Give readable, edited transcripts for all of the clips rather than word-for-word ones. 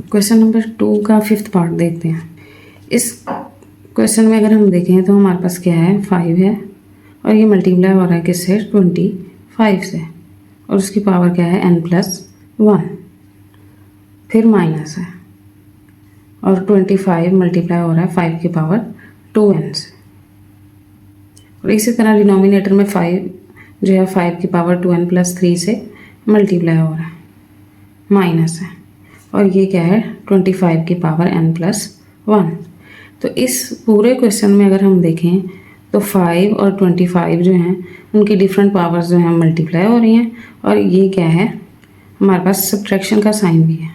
Question number 2 का 5th part देखते हैं। इस क्वेश्चन में अगर हम देखें तो हमारे पास क्या है, 5 है और ये मल्टीप्लाई हो रहा है किससे, 25 से, और उसकी पावर क्या है, n+1, फिर माइनस है और 25 मल्टीप्लाई हो रहा है 5 की पावर 2n से, और इसी तरह डिनोमिनेटर में 5 जो है 5 की पावर 2n+3 से मल्टीप्लाई हो रहा है, माइनस है, और ये क्या है, 25 की पावर n+1। तो इस पूरे क्वेश्चन में अगर हम देखें तो 5 और 25 जो हैं उनकी डिफरेंट पावर्स जो हैं मल्टीप्लाई हो रही हैं, और ये क्या है, हमारे पास सब्ट्रैक्शन का साइन भी है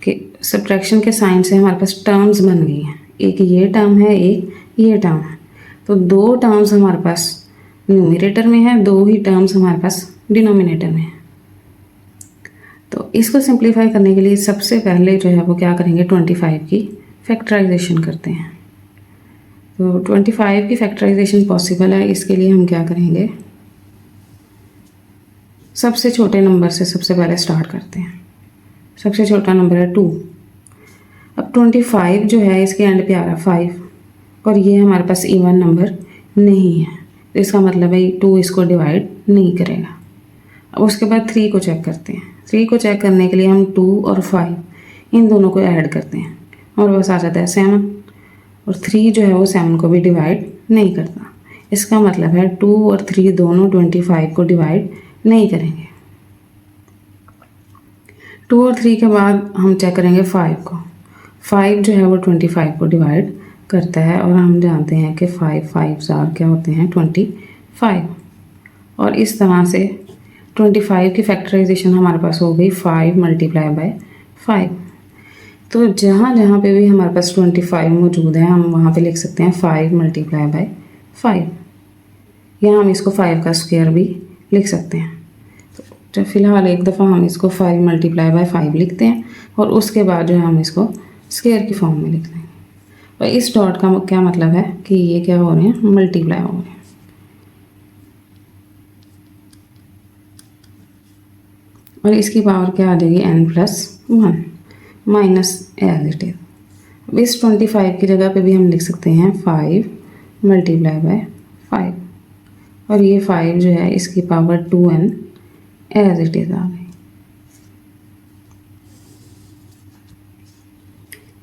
कि सब्ट्रैक्शन के साइन से हमारे पास टर्म्स बन गई हैं, एक ये टर्म है, एक ये टर्म है, तो दो टर्म्स हमारे पास न्यूमरेटर में है, दो ही टर्म्स हमारे पास डिनोमिनेटर में है। तो इसको सिंप्लीफाई करने के लिए सबसे पहले जो है वो क्या करेंगे, 25 की फैक्टराइजेशन करते हैं। तो 25 की फैक्टराइजेशन पॉसिबल है, इसके लिए हम क्या करेंगे, सबसे छोटे नंबर से सबसे पहले स्टार्ट करते हैं। सबसे छोटा नंबर है 2। अब 25 जो है इसके एंड पे आ रहा है 5, और ये हमारे पास इवन नंबर नहीं है, तो इसका मतलब है 2 इसको डिवाइड नहीं करेगा। अब उसके बाद 3 को चेक करते हैं। 3 को चेक करने के लिए हम 2 और 5 इन दोनों को ऐड करते हैं और बस आ जाता है 7, और 3 जो है वो 7 को भी डिवाइड नहीं करता। इसका मतलब है 2 और 3 दोनों 25 को डिवाइड नहीं करेंगे। 2 और 3 के बाद हम चेक करेंगे 5 को। 5 जो है वो 25 को डिवाइड करता है, और हम जानते हैं कि 5 5 क्या होते हैं, 25, और इस तरह से 25 की फैक्टराइजेशन हमारे पास हो गई 5 मल्टीप्लाई बाय 5। तो जहाँ जहाँ पे भी हमारे पास 25 मौजूद है हम वहाँ पे लिख सकते हैं 5 मल्टीप्लाई बाय 5, या हम इसको 5 का स्क्वायर भी लिख सकते हैं। तो फिलहाल एक दफ़ा हम इसको 5 मल्टीप्लाई बाय 5 लिखते हैं, और उसके बाद जो है हम इसको स्क्वायर की फॉर्म में लिख देंगे। और इस डॉट का क्या मतलब है कि ये क्या हो रहे हैं, मल्टीप्लाई हो रहे हैं। और इसकी पावर क्या आ जाएगी, n+1 minus as it is. अब इस 25 की जगह पे भी हम लिख सकते हैं 5 मल्टीप्लाई बाय 5, और ये 5 जो है इसकी power 2n as it is आ गई।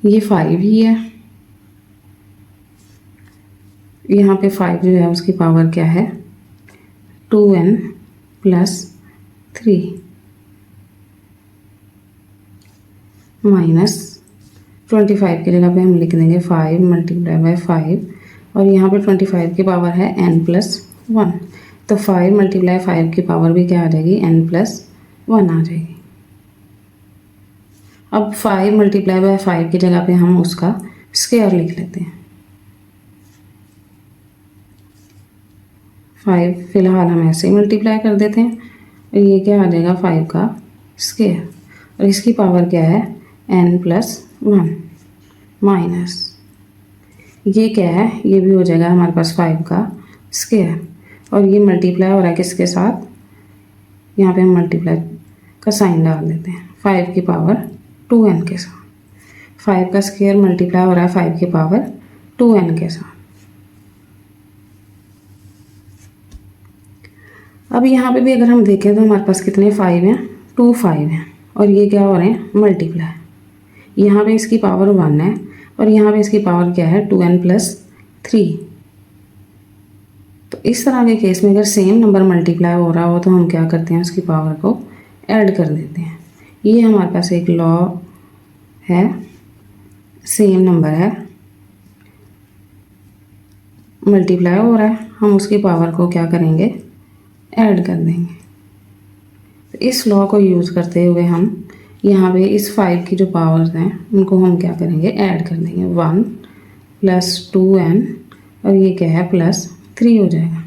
ये 5 ही है, यहाँ पे 5 जो है उसकी पावर क्या है, 2n+3 माइनस 25 की जगह पे हम लिख देंगे 5 मल्टीप्लाई बाय 5, और यहाँ पे 25 की पावर है n+1, तो 5 मल्टीप्लाई 5 की पावर भी क्या आ जाएगी, n+1 आ जाएगी। अब 5 मल्टीप्लाई बाय 5 की जगह पे हम उसका स्क्वायर लिख लेते हैं। 5 फिलहाल हम ऐसे ही मल्टीप्लाई कर देते हैं, और ये क्या आ जाएगा, 5 का स्क्वायर, और इसकी पावर क्या है, n+1 माइनस ये क्या है, ये भी हो जाएगा हमारे पास 5 का स्क्वायर, और ये मल्टीप्लाई हो रहा है किसके साथ, यहाँ पे हम मल्टीप्लाई का साइन डाल देते हैं 5 की पावर 2n के साथ। 5 का स्क्वायर मल्टीप्लाई हो रहा है 5 की पावर 2n के साथ। अब यहाँ पे भी अगर हम देखें तो हमारे पास कितने 5 हैं, 2 5 हैं, और ये क्या हो रहे हैं, मल्टीप्लाई। यहाँ पे इसकी पावर 1 है, और यहाँ पे इसकी पावर क्या है, 2n+3। तो इस तरह के केस में अगर सेम नंबर मल्टीप्लाई हो रहा हो तो हम क्या करते हैं, उसकी पावर को ऐड कर देते हैं। ये हमारे पास एक लॉ है, सेम नंबर है, मल्टीप्लाई हो रहा है, हम उसकी पावर को क्या करेंगे, ऐड कर देंगे। तो इस लॉ को यूज़ करते हुए हम यहाँ पे इस 5 की जो पावर्स हैं उनको हम क्या करेंगे, ऐड कर देंगे। 1 + 2n, और ये क्या है, +3 हो जाएगा,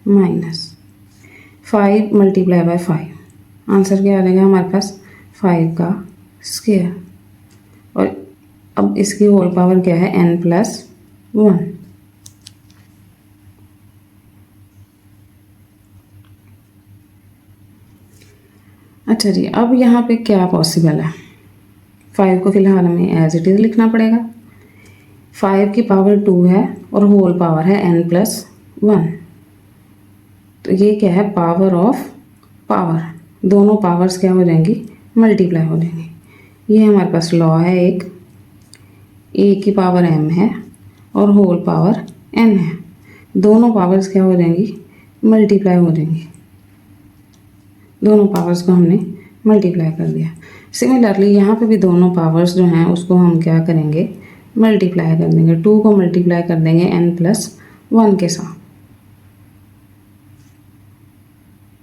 माइनस 5 मल्टीप्लाई बाय 5। आंसर क्या आ जाएगा हमारे पास, 5 का स्क्वायर, और अब इसकी होल पावर क्या है, n+1। अच्छा जी, अब यहाँ पे क्या पॉसिबल है, 5 को फिलहाल हमें एज इट इज़ लिखना पड़ेगा। 5 की पावर 2 है और होल पावर है n+1। तो ये क्या है, पावर ऑफ पावर, दोनों पावर्स क्या हो जाएंगी, मल्टीप्लाई हो जाएंगी। ये हमारे पास लॉ है एक, a की पावर m है और होल पावर n है, दोनों पावर्स क्या हो जाएंगी, मल्टीप्लाई हो जाएंगी। दोनों पावर्स को हमने मल्टीप्लाई कर दिया। सिमिलरली यहाँ पे भी दोनों पावर्स जो हैं उसको हम क्या करेंगे, मल्टीप्लाई कर देंगे। 2 को मल्टीप्लाई कर देंगे n+1 के साथ,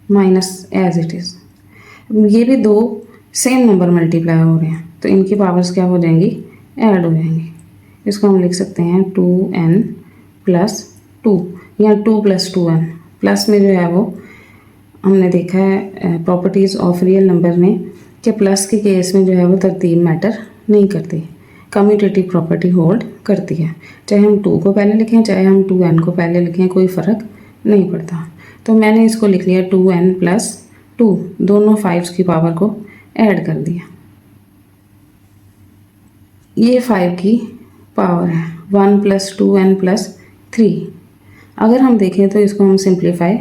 माइनस एज इट इज़। ये भी दो सेम नंबर मल्टीप्लाई हो रहे हैं तो इनकी पावर्स क्या हो जाएंगी, ऐड हो जाएंगी। इसको हम लिख सकते हैं 2n+2 या 2+2n। प्लस में जो है वो हमने देखा है प्रॉपर्टीज़ ऑफ रियल नंबर में कि प्लस के केस में जो है वो तरतीब मैटर नहीं करती, कम्यूटेटिव प्रॉपर्टी होल्ड करती है। चाहे हम 2 को पहले लिखें चाहे हम 2n को पहले लिखें, कोई फ़र्क नहीं पड़ता। तो मैंने इसको लिख लिया 2n+2, दोनों 5 की पावर को ऐड कर दिया। ये 5 की पावर है 1+2n+3। अगर हम देखें तो इसको हम सिंप्लीफाई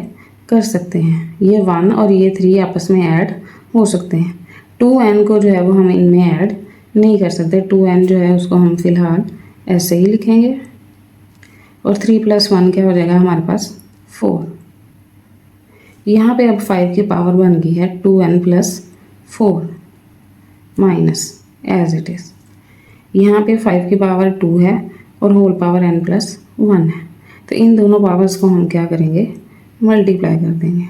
कर सकते हैं। ये 1 और ये 3 आपस में ऐड हो सकते हैं। 2n को जो है वो हम इनमें ऐड नहीं कर सकते। 2n जो है उसको हम फ़िलहाल ऐसे ही लिखेंगे और 3+1 क्या हो जाएगा हमारे पास 4। यहाँ पे अब 5 की पावर बन गई है 2n+4 minus as it is. यहाँ पे 5 की पावर 2 है और होल पावर n+1 है, तो इन दोनों पावर्स को हम क्या करेंगे, मल्टीप्लाई कर देंगे।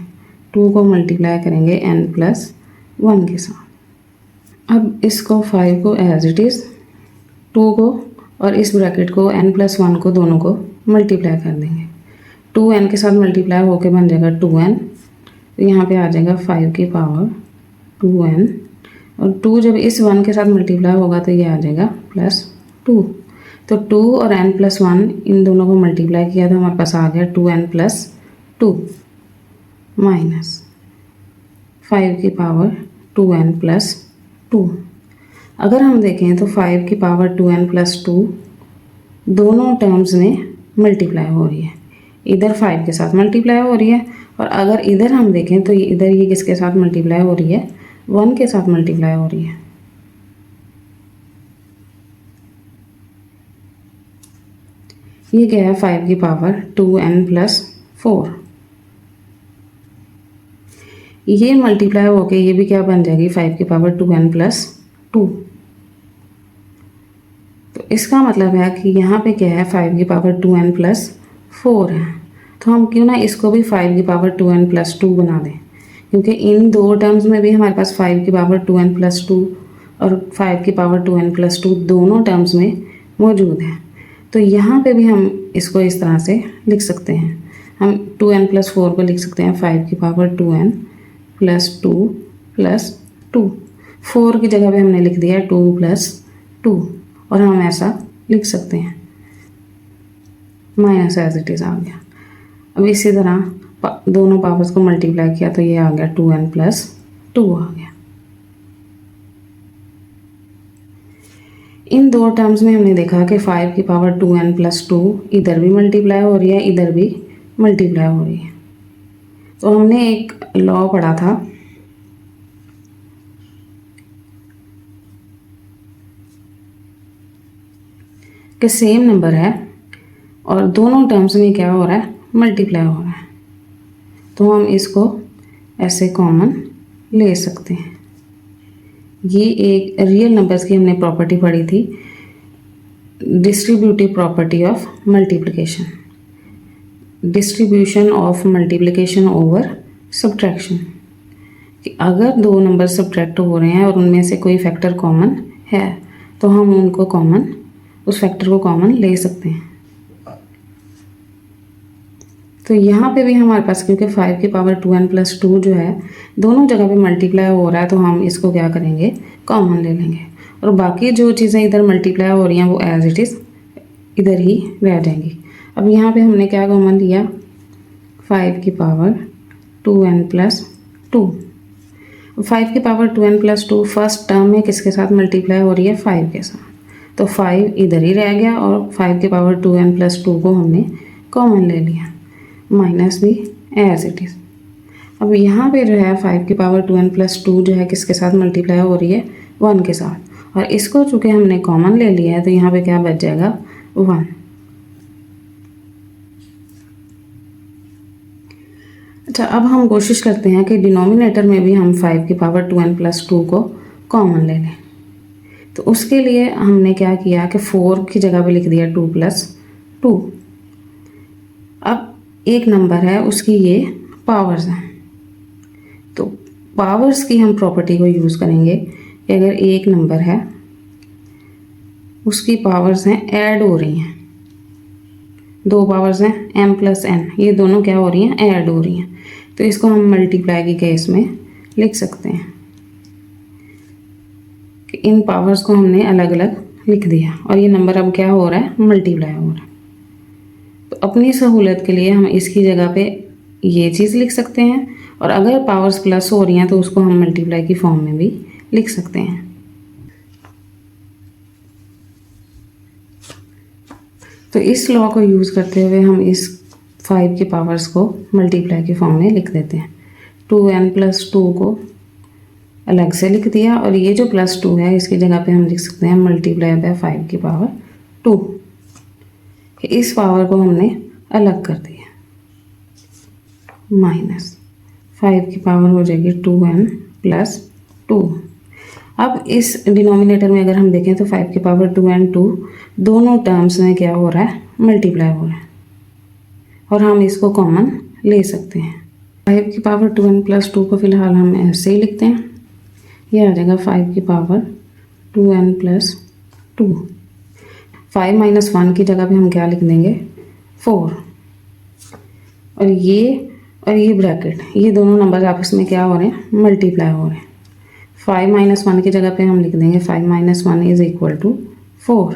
2 को मल्टीप्लाई करेंगे n+1 के साथ। अब इसको 5 को एज इट इज़, 2 को और इस ब्रैकेट को n+1 को दोनों को मल्टीप्लाई कर देंगे। 2n के साथ मल्टीप्लाई होके बन जाएगा 2n, तो यहाँ पे आ जाएगा 5 की पावर 2n और 2 जब इस 1 के साथ मल्टीप्लाई होगा तो ये आ जाएगा +2। तो 2 और n+1 इन दोनों को मल्टीप्लाई किया तो हमारे पास आ गया 2n+2 माइनस 5 की पावर 2n+2। अगर हम देखें तो 5 की पावर 2n+2 दोनों टर्म्स में मल्टीप्लाई हो रही है। इधर 5 के साथ मल्टीप्लाई हो रही है और अगर इधर हम देखें तो इधर ये किसके साथ मल्टीप्लाई हो रही है, 1 के साथ मल्टीप्लाई हो रही है। ये क्या है, 5 की पावर 2n+4। ये मल्टीप्लाई होके ये भी क्या बन जाएगी, 5 की पावर 2n+2। तो इसका मतलब है कि यहाँ पे क्या है, 5 की पावर 2n+4 है। तो हम क्यों ना इसको भी 5 की पावर 2n+2 बना दें, क्योंकि इन दो टर्म्स में भी हमारे पास 5 की पावर 2n+2 और 5 की पावर 2n+2 दोनों टर्म्स में मौजूद है। तो यहाँ पे भी हम इसको इस तरह से लिख सकते हैं। हम 2n+4 को लिख सकते हैं 5 की पावर 2n+2 +2। 4 की जगह पे हमने लिख दिया 2+2 और हम ऐसा लिख सकते हैं, माइनस एज इट इज़ आ गया। अब इसी तरह दोनों पावर्स को मल्टीप्लाई किया तो ये आ गया 2n+2 आ गया। इन दो टर्म्स में हमने देखा कि 5 की पावर 2n+2 इधर भी मल्टीप्लाई हो रही है, इधर भी मल्टीप्लाई हो रही है। तो हमने एक लॉ पढ़ा था कि सेम नंबर है और दोनों टर्म्स में क्या हो रहा है, मल्टीप्लाई हो रहा है। तो हम इसको ऐसे कॉमन ले सकते हैं। ये एक रियल नंबर्स की हमने प्रॉपर्टी पढ़ी थी, distributive property of multiplication, distribution of multiplication over subtraction. कि अगर दो नंबर सब्ट्रैक्ट हो रहे हैं और उनमें से कोई फैक्टर कॉमन है तो हम उनको कॉमन, उस फैक्टर को कॉमन ले सकते हैं। तो यहाँ पे भी हमारे पास क्योंकि 5 की पावर 2n+2 जो है दोनों जगह पे मल्टीप्लाई हो रहा है तो हम इसको क्या करेंगे, कॉमन ले लेंगे और बाकी जो चीज़ें इधर मल्टीप्लाई हो रही हैं वो एज इट इज़ इधर ही रह जाएंगी। अब यहाँ पे हमने क्या कॉमन लिया, 5 की पावर 2n+2। 5 की पावर 2n+2 फर्स्ट टर्म में किसके साथ मल्टीप्लाई हो रही है, 5 के साथ, तो 5 इधर ही रह गया और 5 की पावर 2n+2 को हमने कॉमन ले लिया, माइनस भी एज इट इज़। अब यहाँ पे जो है 5 की पावर 2n+2 जो है किसके साथ मल्टीप्लाई हो रही है, 1 के साथ, और इसको चूँकि हमने कॉमन ले लिया है तो यहाँ पे क्या बच जाएगा, 1। अच्छा, अब हम कोशिश करते हैं कि डिनोमिनेटर में भी हम 5 की पावर 2n+2 को कॉमन ले लें। तो उसके लिए हमने क्या किया कि 4 की जगह पे लिख दिया 2+2। अब एक नंबर है, उसकी ये पावर्स हैं, तो पावर्स की हम प्रॉपर्टी को यूज़ करेंगे कि अगर एक नंबर है उसकी पावर्स हैं ऐड हो रही हैं, दो पावर्स हैं m+n, ये दोनों क्या हो रही हैं, ऐड हो रही हैं, तो इसको हम मल्टीप्लाई के केस में लिख सकते हैं कि इन पावर्स को हमने अलग अलग लिख दिया और ये नंबर अब क्या हो रहा है, मल्टीप्लाई हो रहा है। तो अपनी सहूलत के लिए हम इसकी जगह पे ये चीज़ लिख सकते हैं, और अगर पावर्स प्लस हो रही हैं तो उसको हम मल्टीप्लाई की फॉर्म में भी लिख सकते हैं। तो इस लॉ को यूज़ करते हुए हम इस 5 की पावर्स को मल्टीप्लाई की फॉर्म में लिख देते हैं। 2n+2 को अलग से लिख दिया और ये जो +2 है इसकी जगह पे हम लिख सकते हैं मल्टीप्लाई बाय 5 की पावर 2। इस पावर को हमने अलग कर दिया, माइनस 5 की पावर हो जाएगी 2n+2। अब इस डिनोमिनेटर में अगर हम देखें तो 5 की पावर 2n2 दोनों टर्म्स में क्या हो रहा है, मल्टीप्लाई हो रहा है, और हम इसको कॉमन ले सकते हैं। 5 की पावर 2n+2 को फिलहाल हम ऐसे ही लिखते हैं, ये आ जाएगा 5 की पावर 2n+2। 5 - 1 की जगह पे हम क्या लिख देंगे, 4, और ये ब्रैकेट, ये दोनों नंबर आपस में क्या हो रहे हैं, मल्टीप्लाई हो रहे हैं। 5 - 1 की जगह पे हम लिख देंगे 5 - 1 = 4।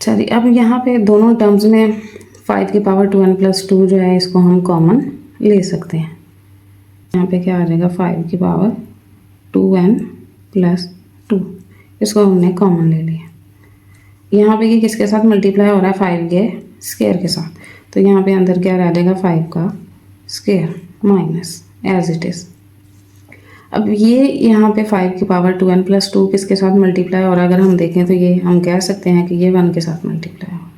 चलिए, अब यहाँ पे दोनों टर्म्स में 5 की पावर 2n+2 जो है इसको हम कॉमन ले सकते हैं। यहाँ पे क्या आ जाएगा, 5 की पावर 2n+2, इसको हमने कॉमन ले लिया। यहाँ पे ये किसके साथ मल्टीप्लाई हो रहा है, 5 के स्क्वायर के साथ, तो यहाँ पे अंदर क्या रह जाएगा, 5 का square minus as it is. अब ये यहाँ पे 5 की पावर 2n+2 किसके साथ मल्टीप्लाई हो रहा है, अगर हम देखें तो ये हम कह सकते हैं कि ये 1 के साथ मल्टीप्लाई हो रहा है।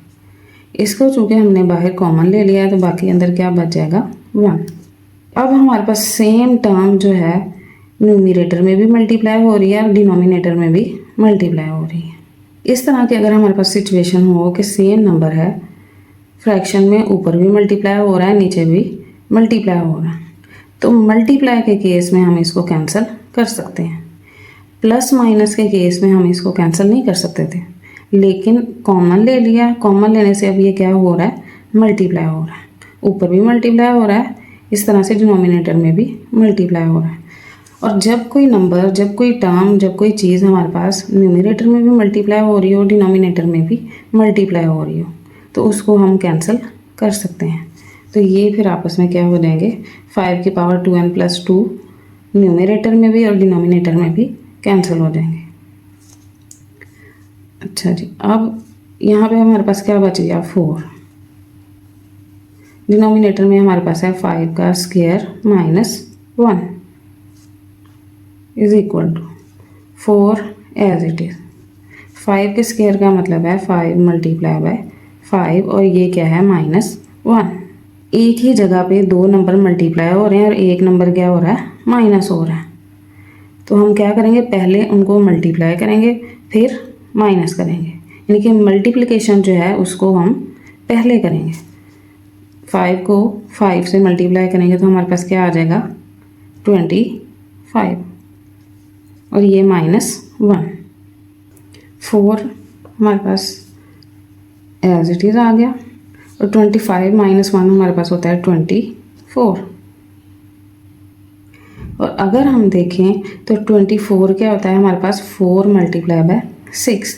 इसको चूँकि हमने बाहर कॉमन ले लिया है तो बाकी अंदर क्या बच जाएगा, 1। अब हमारे पास सेम टर्म जो है न्यूमरेटर में भी मल्टीप्लाई हो रही है और डिनोमिनेटर में भी मल्टीप्लाई हो रही है। इस तरह की अगर हमारे पास सिचुएशन हो कि सेम नंबर है, फ्रैक्शन में ऊपर भी मल्टीप्लाई हो रहा है, नीचे भी मल्टीप्लाई हो रहा है, तो मल्टीप्लाई के केस में हम इसको कैंसिल कर सकते हैं। प्लस माइनस के केस में हम इसको कैंसिल नहीं कर सकते थे, लेकिन कॉमन ले लिया, कॉमन लेने से अब ये क्या हो रहा है, मल्टीप्लाई हो रहा है, ऊपर भी मल्टीप्लाई हो रहा है, इस तरह से डिनोमिनेटर में भी मल्टीप्लाई हो रहा है। और जब कोई नंबर, जब कोई टर्म, जब कोई चीज़ हमारे पास न्यूमरेटर में भी मल्टीप्लाई हो रही हो, डिनोमिनेटर में भी मल्टीप्लाई हो रही हो, तो उसको हम कैंसिल कर सकते हैं। तो ये फिर आपस में क्या हो जाएंगे, 5 की पावर 2n+2 न्यूमरेटर में भी और डिनोमिनेटर में भी कैंसिल हो जाएंगे। अच्छा जी, अब यहाँ पे हमारे पास क्या बच गया, 4। डिनोमिनेटर में हमारे पास है 5 का square minus 1 = 4 as it is. 5 के स्क्वायर का मतलब है 5 × 5 और ये क्या है, -1। एक ही जगह पे दो नंबर मल्टीप्लाई हो रहे हैं और एक नंबर क्या हो रहा है, माइनस हो रहा है। तो हम क्या करेंगे, पहले उनको मल्टीप्लाई करेंगे फिर माइनस करेंगे, यानी कि मल्टीप्लिकेशन जो है उसको हम पहले करेंगे। 5 को 5 से मल्टीप्लाई करेंगे तो हमारे पास क्या आ जाएगा, 25, और ये -1। 4 हमारे पास एज इट इज़ आ गया, और 25 - 1 हमारे पास होता है 24। और अगर हम देखें तो 24 क्या होता है हमारे पास, 4 × 6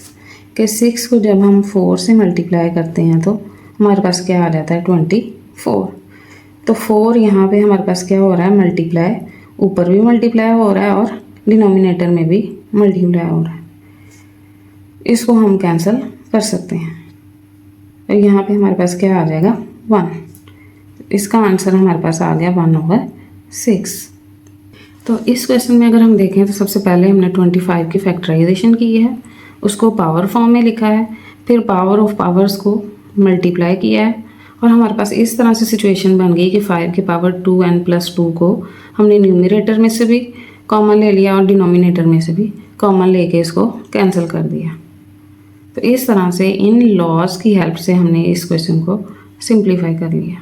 के 6 को जब हम 4 से मल्टीप्लाई करते हैं तो हमारे पास क्या आ जाता है, 24। तो 4 यहाँ पे हमारे पास क्या हो रहा है, मल्टीप्लाई, ऊपर भी मल्टीप्लाई हो रहा है और डिनोमिनेटर में भी मल्टीप्लाई हो रहा है। इसको हम कैंसिल कर सकते हैं और यहाँ पे हमारे पास क्या आ जाएगा, 1। इसका आंसर हमारे पास आ गया 1/6। तो इस क्वेश्चन में अगर हम देखें तो सबसे पहले हमने 25 की फैक्टराइजेशन की है, उसको पावर फॉर्म में लिखा है, फिर पावर ऑफ पावर्स को मल्टीप्लाई किया है और हमारे पास इस तरह से सिचुएशन बन गई कि 5 की पावर 2n+2 को हमने न्यूमरेटर में से भी कॉमन ले लिया और डिनोमिनेटर में से भी कॉमन लेके इसको कैंसिल कर दिया। तो इस तरह से इन लॉज की हेल्प से हमने इस क्वेश्चन को सिंप्लीफाई कर लिया।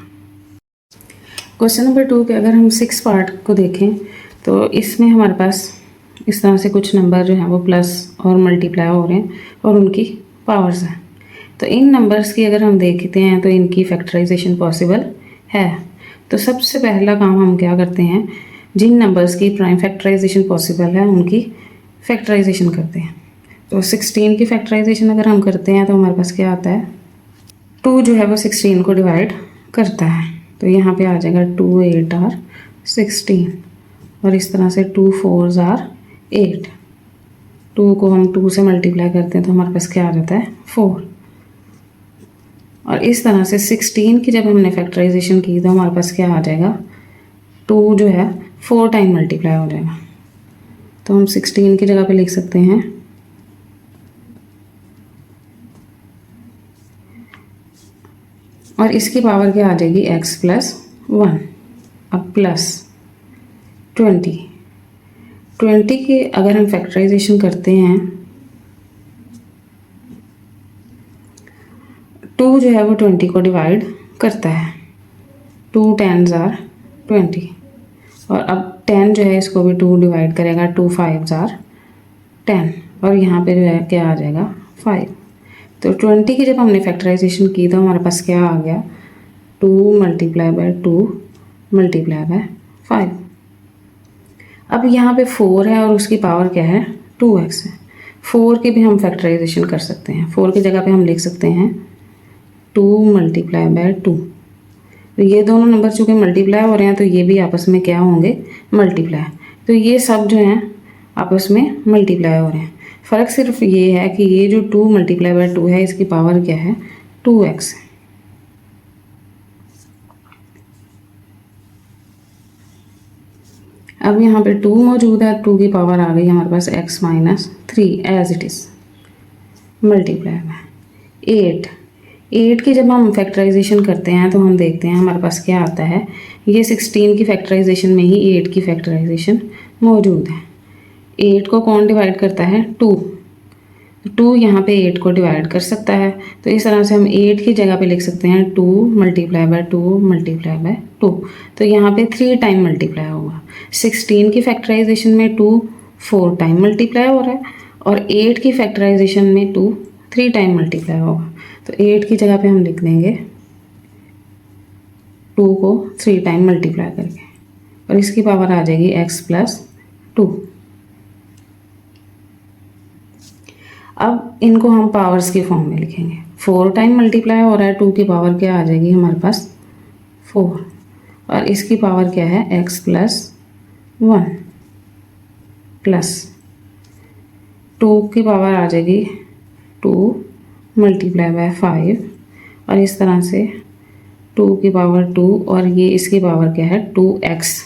क्वेश्चन नंबर 2 के अगर हम 6 पार्ट को देखें तो इसमें हमारे पास इस तरह से कुछ नंबर जो हैं वो प्लस और मल्टीप्लाई हो रहे हैं और उनकी पावर्स हैं। तो इन नंबर्स की अगर हम देखते हैं तो इनकी फैक्टराइजेशन पॉसिबल है। तो सबसे पहला काम हम क्या करते हैं, जिन नंबर्स की प्राइम फैक्टराइजेशन पॉसिबल है उनकी फैक्टराइजेशन करते हैं। तो 16 की फैक्टराइजेशन अगर हम करते हैं तो हमारे पास क्या आता है, 2 जो है वो 16 को डिवाइड करता है। तो यहाँ पे आ जाएगा 2 8 आर 16 और इस तरह से 2 4 आर 8। 2 को हम 2 से मल्टीप्लाई करते हैं तो हमारे पास क्या आ जाता है, 4। और इस तरह से 16 की जब हमने फैक्टराइजेशन की तो हमारे पास क्या आ जाएगा, 2 जो है 4 टाइम मल्टीप्लाई हो जाएगा। तो हम 16 की जगह पे लिख सकते हैं और इसकी पावर क्या आ जाएगी, x+1। अब प्लस 20 की अगर हम फैक्टराइजेशन करते हैं, 2 जो है वो 20 को डिवाइड करता है, 2 10s आर 20 और अब 10 जो है इसको भी 2 डिवाइड करेगा, 2 5s आर 10 और यहाँ पे जो है क्या आ जाएगा, 5। तो 20 की जब हमने फैक्टराइजेशन की तो हमारे पास क्या आ गया, 2 × 2 × 5। अब यहाँ पे 4 है और उसकी पावर क्या है, 2x है। 4 की भी हम फैक्टराइजेशन कर सकते हैं। 4 की जगह पे हम लिख सकते हैं 2 × 2। तो ये दोनों नंबर चूँकि मल्टीप्लाई हो रहे हैं तो ये भी आपस में क्या होंगे, मल्टीप्लाई। तो ये सब जो हैं आपस में मल्टीप्लाई हो रहे हैं। फ़र्क सिर्फ ये है कि ये जो 2 × 2 है इसकी पावर क्या है, 2x है। अब यहाँ पे 2 मौजूद है, 2 की पावर आ गई हमारे पास x-3 as it is multiply में 8 की जब हम फैक्टराइजेशन करते हैं तो हम देखते हैं हमारे पास क्या आता है, ये 16 की फैक्टराइजेशन में ही 8 की फैक्टराइजेशन मौजूद है। 8 को कौन डिवाइड करता है, 2 यहाँ पे 8 को डिवाइड कर सकता है। तो इस तरह से हम 8 की जगह पे लिख सकते हैं 2 × 2 × 2। तो यहाँ पे 3 टाइम मल्टीप्लाई होगा। 16 की फैक्टराइजेशन में 2 4 टाइम मल्टीप्लाई हो रहा है और 8 की फैक्टराइजेशन में 2 3 टाइम मल्टीप्लाई होगा। तो 8 की जगह पे हम लिख देंगे 2 को 3 टाइम मल्टीप्लाई करके और इसकी पावर आ जाएगी x+2। अब इनको हम पावर्स की फॉर्म में लिखेंगे। 4 टाइम मल्टीप्लाई हो रहा है, 2 की पावर क्या आ जाएगी हमारे पास, 4 और इसकी पावर क्या है, x+1 प्लस 2 की पावर आ जाएगी 2 × 5 और इस तरह से 2 की पावर 2 और ये इसकी पावर क्या है, 2x।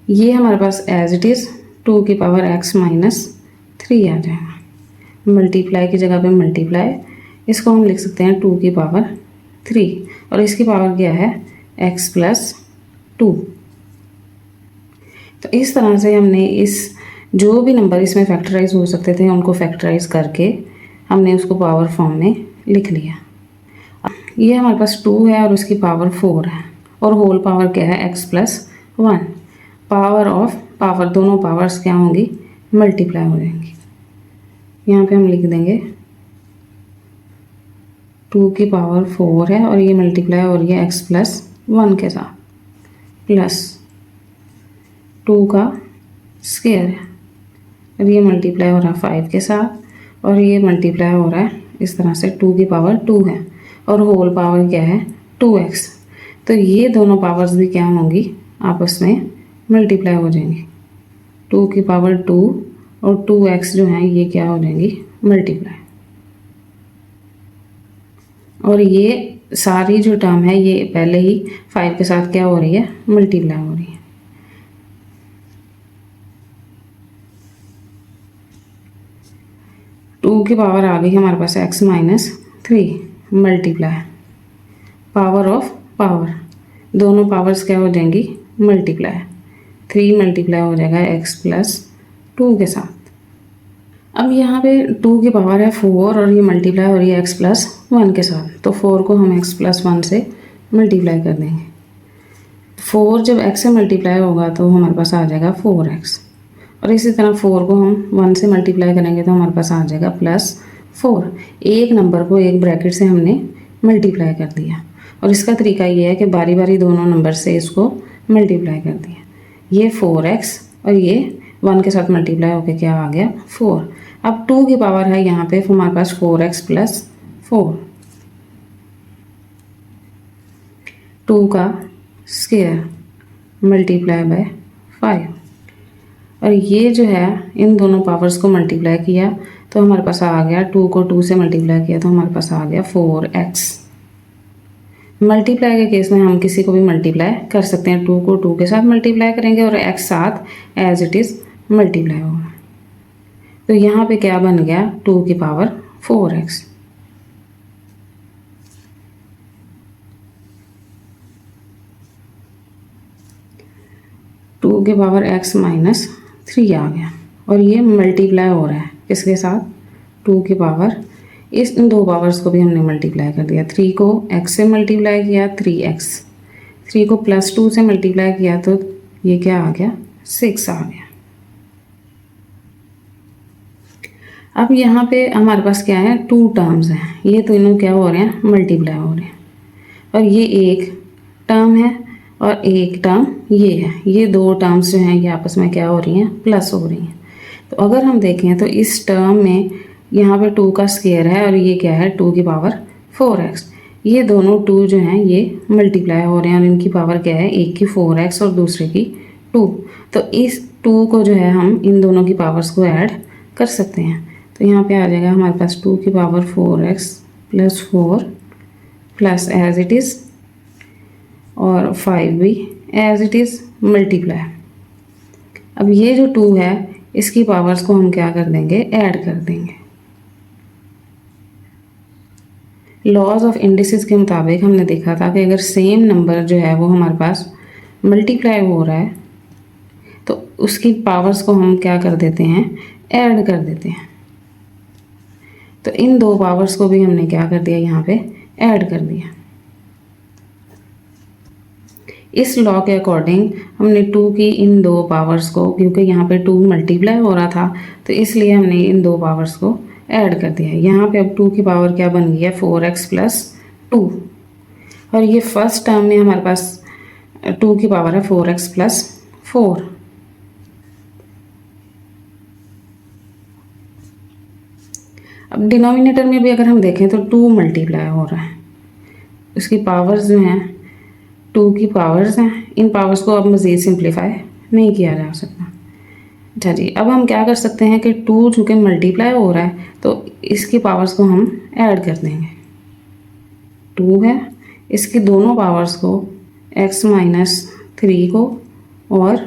ये हमारे पास एज इट इज़ 2 की पावर x-3 आ जाएगा। मल्टीप्लाई की जगह पे मल्टीप्लाई, इसको हम लिख सकते हैं 2 की पावर 3 और इसकी पावर क्या है, x+2। तो इस तरह से हमने इस जो भी नंबर इसमें फैक्टराइज हो सकते थे उनको फैक्टराइज करके हमने उसको पावर फॉर्म में लिख लिया। ये हमारे पास 2 है और उसकी पावर 4 है और होल पावर क्या है, x+1। पावर ऑफ पावर, दोनों पावर्स क्या होंगी, मल्टीप्लाई हो जाएंगी। यहाँ पे हम लिख देंगे 2 की पावर 4 है और ये मल्टीप्लाई हो रही है x+1 के साथ, प्लस 2 का स्क्वायर है और ये मल्टीप्लाई हो रहा है 5 के साथ और ये मल्टीप्लाई हो रहा है इस तरह से 2 की पावर 2 है और होल पावर क्या है 2x। तो ये दोनों पावर्स भी क्या होंगी आपस में मल्टीप्लाई हो जाएंगी। 2 की पावर 2 और 2x जो है ये क्या हो जाएंगी मल्टीप्लाई। और ये सारी जो टर्म है ये पहले ही 5 के साथ क्या हो रही है मल्टीप्लाई हो रही है। टू की पावर आ गई हमारे पास x minus 3 multiply power of power, दोनों पावर्स क्या हो जाएंगी मल्टीप्लाई। 3 मल्टीप्लाई हो जाएगा x प्लस 2 के साथ। अब यहाँ पे 2 की पावर है 4 और ये मल्टीप्लाई हो रही है x प्लस 1 के साथ, तो 4 को हम x प्लस 1 से मल्टीप्लाई कर देंगे। 4 जब x से मल्टीप्लाई होगा तो हमारे पास आ जाएगा 4x, और इसी तरह 4 को हम 1 से मल्टीप्लाई करेंगे तो हमारे पास आ जाएगा प्लस 4। एक नंबर को एक ब्रैकेट से हमने मल्टीप्लाई कर दिया, और इसका तरीका ये है कि बारी बारी दोनों नंबर से इसको मल्टीप्लाई कर दिया। ये 4x और ये 1 के साथ मल्टीप्लाई होकर क्या आ गया 4। अब 2 की पावर है यहाँ पे हमारे पास 4x प्लस 4, 2 का स्क्वायर मल्टीप्लाई बाय 5, और ये जो है इन दोनों पावर्स को मल्टीप्लाई किया तो हमारे पास आ गया 2 को 2 से मल्टीप्लाई किया तो हमारे पास आ गया 4x। मल्टीप्लाई के केस में हम किसी को भी मल्टीप्लाई कर सकते हैं। 2 को 2 के साथ मल्टीप्लाई करेंगे और x साथ एज इट इज़ मल्टीप्लाई होगा। तो यहाँ पे क्या बन गया 2 की पावर 4x। टू की पावर x माइनस 3 आ गया, और ये मल्टीप्लाई हो रहा है किसके साथ 2 की पावर, इन दो पावर्स को भी हमने मल्टीप्लाई कर दिया। 3 को x से मल्टीप्लाई किया 3x, 3 को प्लस 2 से मल्टीप्लाई किया तो ये क्या आ गया 6 आ गया। अब यहाँ पे हमारे पास क्या है 2 टर्म्स हैं, ये तीनों क्या हो रहे हैं मल्टीप्लाई हो रहे हैं, और ये एक टर्म है और एक टर्म ये है। ये 2 टर्म्स जो हैं ये आपस में क्या हो रही हैं प्लस हो रही हैं। तो अगर हम देखें तो इस टर्म में यहाँ पे 2 का स्क्वायर है और ये क्या है 2 की पावर 4x। ये दोनों 2 जो हैं ये मल्टीप्लाई हो रहे हैं और इनकी पावर क्या है, एक की 4x और दूसरे की 2। तो इस 2 को जो है हम इन दोनों की पावर्स को ऐड कर सकते हैं। तो यहाँ पे आ जाएगा हमारे पास 2 की power 4x plus 4 plus as it is और 5 भी एज इट इज़ मल्टीप्लाई। अब ये जो 2 है इसकी पावर्स को हम क्या कर देंगे ऐड कर देंगे। लॉज ऑफ इंडिसेस के मुताबिक हमने देखा था कि अगर सेम नंबर जो है वो हमारे पास मल्टीप्लाई हो रहा है तो उसकी पावर्स को हम क्या कर देते हैं ऐड कर देते हैं। तो इन 2 पावर्स को भी हमने क्या कर दिया यहाँ पे ऐड कर दिया। इस लॉ के अकॉर्डिंग हमने 2 की इन 2 पावर्स को, क्योंकि यहाँ पे 2 मल्टीप्लाई हो रहा था तो इसलिए हमने इन 2 पावर्स को ऐड कर दिया। यहाँ पे अब 2 की पावर क्या बन गई है 4x प्लस 2, और ये फर्स्ट टर्म में हमारे पास 2 की पावर है 4x प्लस 4। अब डिनोमिनेटर में भी अगर हम देखें तो 2 मल्टीप्लाई हो रहा है, उसकी पावर्स जो हैं 2 की पावर्स हैं, इन पावर्स को अब मज़ीद सिंप्लीफाई नहीं किया जा सकता। अच्छा जी, अब हम क्या कर सकते हैं कि 2 चूँकि मल्टीप्लाई हो रहा है तो इसकी पावर्स को हम ऐड कर देंगे। 2 है, इसकी दोनों पावर्स को x माइनस 3 को और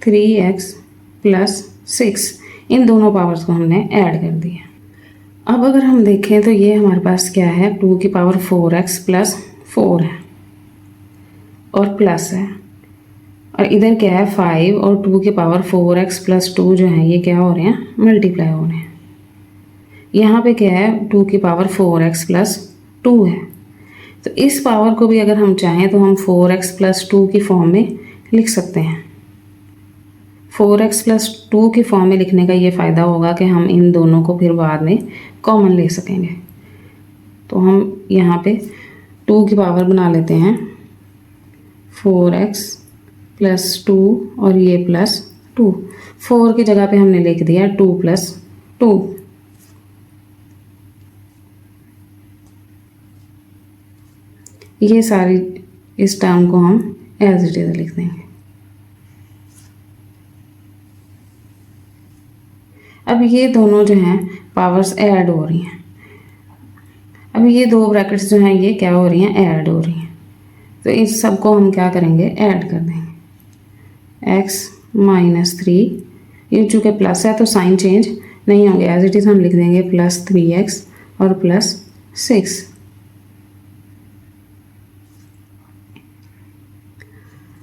3x प्लस 6 इन दोनों पावर्स को हमने ऐड कर दिया। अब अगर हम देखें तो ये हमारे पास क्या है 2 की पावर 4x प्लस 4 है और प्लस है, और इधर क्या है 5 और 2 की पावर 4x प्लस 2 जो है ये क्या हो रहे हैं मल्टीप्लाई हो रहे हैं। यहाँ पे क्या है 2 की पावर 4x प्लस 2 है, तो इस पावर को भी अगर हम चाहें तो हम 4x प्लस 2 की फॉर्म में लिख सकते हैं। 4x प्लस 2 की फॉर्म में लिखने का ये फ़ायदा होगा कि हम इन दोनों को फिर बाद में कॉमन ले सकेंगे। तो हम यहाँ पे 2 की पावर बना लेते हैं 4x प्लस 2 और ये प्लस 2। 4 की जगह पे हमने लिख दिया 2 प्लस 2। ये सारी इस टर्म को हम एज इट इज लिख देंगे। अब ये दोनों जो हैं पावर्स ऐड हो रही हैं। अब ये दो ब्रैकेट्स जो हैं ये क्या हो रही हैं, ऐड हो रही हैं। तो इस सब को हम क्या करेंगे, ऐड कर देंगे। x माइनस 3, ये चूँकि प्लस है तो साइन चेंज नहीं होंगे, एज इट इज़ हम लिख देंगे प्लस 3x और प्लस 6।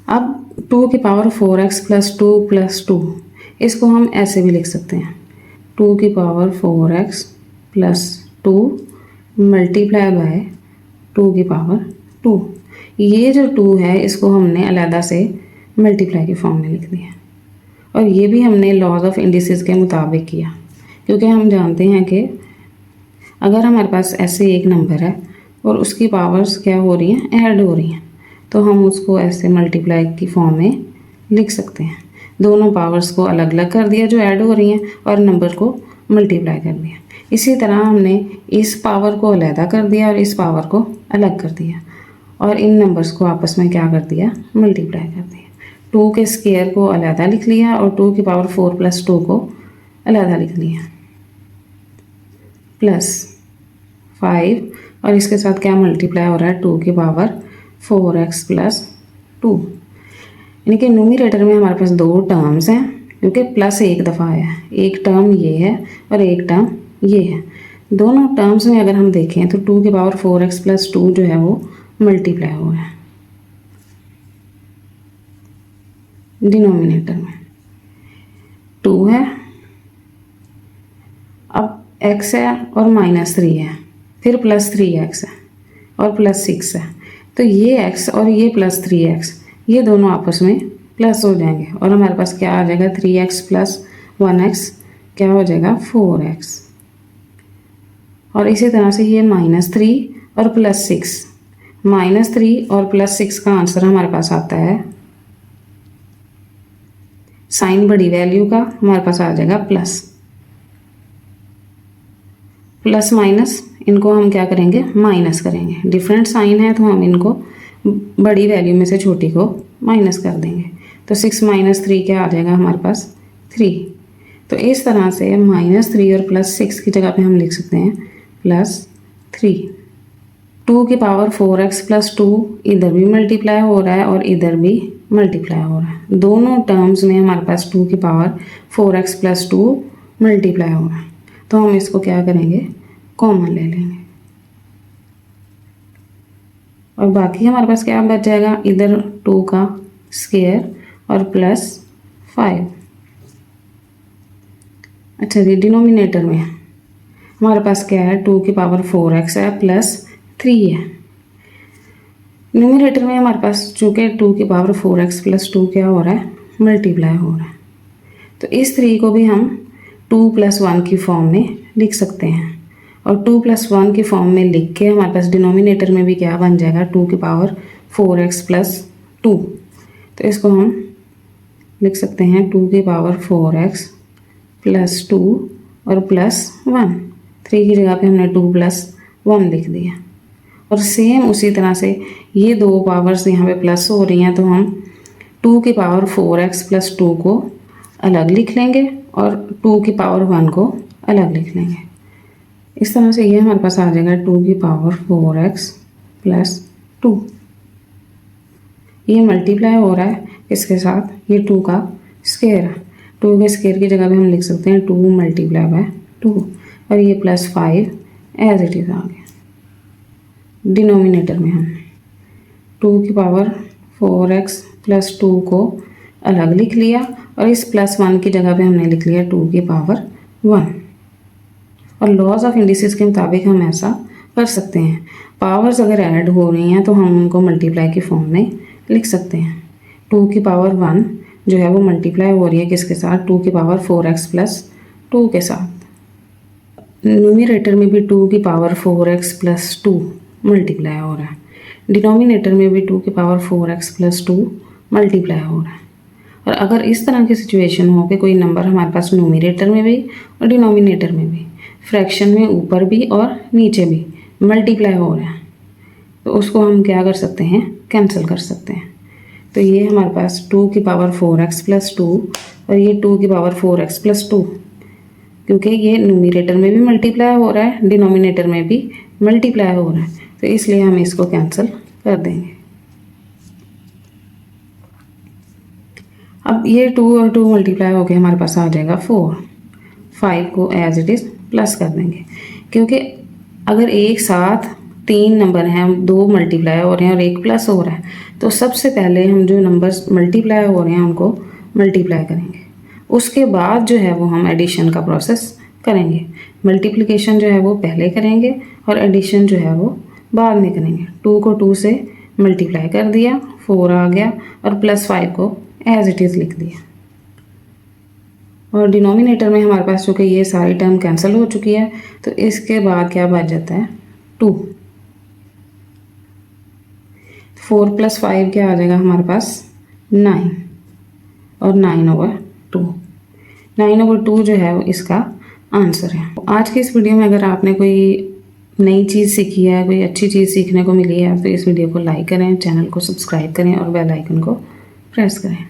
अब 2 की पावर 4x प्लस 2 इसको हम ऐसे भी लिख सकते हैं, 2 की power 4x plus 2 multiply by 2 की पावर 2। ये जो 2 है इसको हमने अलहदा से मल्टीप्लाई की फॉर्म में लिख दिया, और ये भी हमने लॉज ऑफ इंडिसेस के मुताबिक किया, क्योंकि हम जानते हैं कि अगर हमारे पास ऐसे एक नंबर है और उसकी पावर्स क्या हो रही हैं, ऐड हो रही हैं, तो हम उसको ऐसे मल्टीप्लाई की फॉर्म में लिख सकते हैं। दोनों पावर्स को अलग अलग कर दिया जो ऐड हो रही हैं और नंबर को मल्टीप्लाई कर दिया। इसी तरह हमने इस पावर को अलहदा कर दिया और इस पावर को अलग कर दिया, और इन नंबर्स को आपस में क्या कर दिया, मल्टीप्लाई कर दिया। 2 के स्क्वायर को अलहदा लिख लिया और 2 की पावर 4 प्लस 2 को अलहदा लिख लिया, प्लस 5, और इसके साथ क्या मल्टीप्लाई हो रहा है, 2 की पावर 4x प्लस 2। यानी कि न्यूमरेटर में हमारे पास दो टर्म्स हैं, क्योंकि प्लस एक दफ़ा आया है। एक टर्म ये है और एक टर्म ये है। दोनों टर्म्स में अगर हम देखें तो 2 की पावर 4x प्लस 2 जो है वो मल्टीप्लाई हो रहा है डिनोमिनेटर में। 2 है, अब x है और माइनस 3 है, फिर प्लस 3x है और प्लस 6 है। तो ये x और ये प्लस 3x ये दोनों आपस में प्लस हो जाएंगे, और हमारे पास क्या आ जाएगा, 3x प्लस 1x क्या हो जाएगा, 4x। और इसी तरह से ये -3 और प्लस 6, -3 और प्लस 6 का आंसर हमारे पास आता है, साइन बड़ी वैल्यू का हमारे पास आ जाएगा प्लस। प्लस माइनस इनको हम क्या करेंगे, माइनस करेंगे। डिफरेंट साइन है तो हम इनको बड़ी वैल्यू में से छोटी को माइनस कर देंगे। तो 6 माइनस 3 क्या आ जाएगा हमारे पास, 3। तो इस तरह से -3 और प्लस 6 की जगह पे हम लिख सकते हैं प्लस 3। 2 की पावर 4x प्लस 2 इधर भी मल्टीप्लाई हो रहा है और इधर भी मल्टीप्लाई हो रहा है। दोनों टर्म्स में हमारे पास 2 की पावर 4x प्लस 2 मल्टीप्लाई हो रहा है, तो हम इसको क्या करेंगे, कॉमन ले लेंगे, और बाकी हमारे पास क्या बच जाएगा, इधर 2 का स्क्वायर और प्लस 5। अच्छा जी, डिनोमिनेटर में हमारे पास क्या है, 2 की पावर 4x है प्लस 3 है। न्यूमरेटर में हमारे पास चूँकि 2 की पावर 4x प्लस 2 क्या हो रहा है, मल्टीप्लाई हो रहा है, तो इस 3 को भी हम 2 + 1 की फॉर्म में लिख सकते हैं, और 2 + 1 की फॉर्म में लिख के हमारे पास डिनोमिनेटर में भी क्या बन जाएगा, 2 की पावर 4x प्लस 2। तो इसको हम लिख सकते हैं 2 की पावर 4x प्लस 2 और प्लस 1। 3 की जगह पे हमने 2 + 1 लिख दिया, और सेम उसी तरह से ये दो पावर्स यहाँ पे प्लस हो रही हैं, तो हम 2 की पावर 4x प्लस 2 को अलग लिख लेंगे और 2 की पावर 1 को अलग लिख लेंगे। इस तरह से ये हमारे पास आ जाएगा 2 की पावर 4x प्लस 2। ये मल्टीप्लाई हो रहा है इसके साथ, ये 2 का स्क्वायर है। 2 के स्क्वायर की जगह पे हम लिख सकते हैं 2 × 2, और ये प्लस 5 एज इट इज़ आ गया। डिनोमिनेटर में हम 2 की पावर 4x प्लस 2 को अलग लिख लिया, और इस प्लस 1 की जगह पे हमने लिख लिया 2 की पावर 1। और लॉज ऑफ इंडिसेस के मुताबिक हम ऐसा कर सकते हैं। पावर्स अगर ऐड हो रही हैं तो हम उनको मल्टीप्लाई की फॉर्म में लिख सकते हैं। 2 की पावर 1 जो है वो मल्टीप्लाई हो रही है किसके साथ, 2 की पावर 4x प्लस 2 के साथ। न्यूमरेटर में भी 2 की पावर 4x प्लस 2 मल्टीप्लाई हो रहा है, डिनोमिनेटर में भी 2 की पावर 4x प्लस 2 मल्टीप्लाई हो रहा है। और अगर इस तरह की सिचुएशन हो कि कोई नंबर हमारे पास न्यूमरेटर में भी और डिनोमिनेटर में भी, फ्रैक्शन में ऊपर भी और नीचे भी मल्टीप्लाई हो रहा है, तो उसको हम क्या कर सकते हैं, कैंसिल कर सकते हैं। तो ये हमारे पास 2 की पावर 4x प्लस 2 और ये 2 की पावर 4x प्लस 2, क्योंकि ये न्यूमरेटर में भी मल्टीप्लाई हो रहा है, डिनोमिनेटर में भी मल्टीप्लाई हो रहा है, तो इसलिए हम इसको कैंसिल कर देंगे। अब ये 2 और 2 मल्टीप्लाई होके हमारे पास आ जाएगा 4। 5 को एज इट इज़ प्लस कर देंगे, क्योंकि अगर एक साथ 3 नंबर हैं, 2 मल्टीप्लाई हो रहे हैं और 1 प्लस हो रहा है, तो सबसे पहले हम जो नंबर्स मल्टीप्लाई हो रहे हैं उनको मल्टीप्लाई करेंगे, उसके बाद जो है वो हम एडिशन का प्रोसेस करेंगे। मल्टीप्लिकेशन जो है वो पहले करेंगे और एडिशन जो है वो बाद में करेंगे। 2 को 2 से मल्टीप्लाई कर दिया, 4 आ गया और प्लस 5 को एज इट इज़ लिख दिया। और डिनोमिनेटर में हमारे पास चूँकि ये सारी टर्म कैंसिल हो चुकी है, तो इसके बाद क्या बच जाता है, 2। 4 प्लस 5 क्या आ जाएगा हमारे पास, 9 और 9/2। 9/2 जो है वो इसका आंसर है। आज की इस वीडियो में अगर आपने कोई नई चीज़ सीखी है, कोई अच्छी चीज़ सीखने को मिली है, तो इस वीडियो को लाइक करें, चैनल को सब्सक्राइब करें और बेल आइकन को प्रेस करें।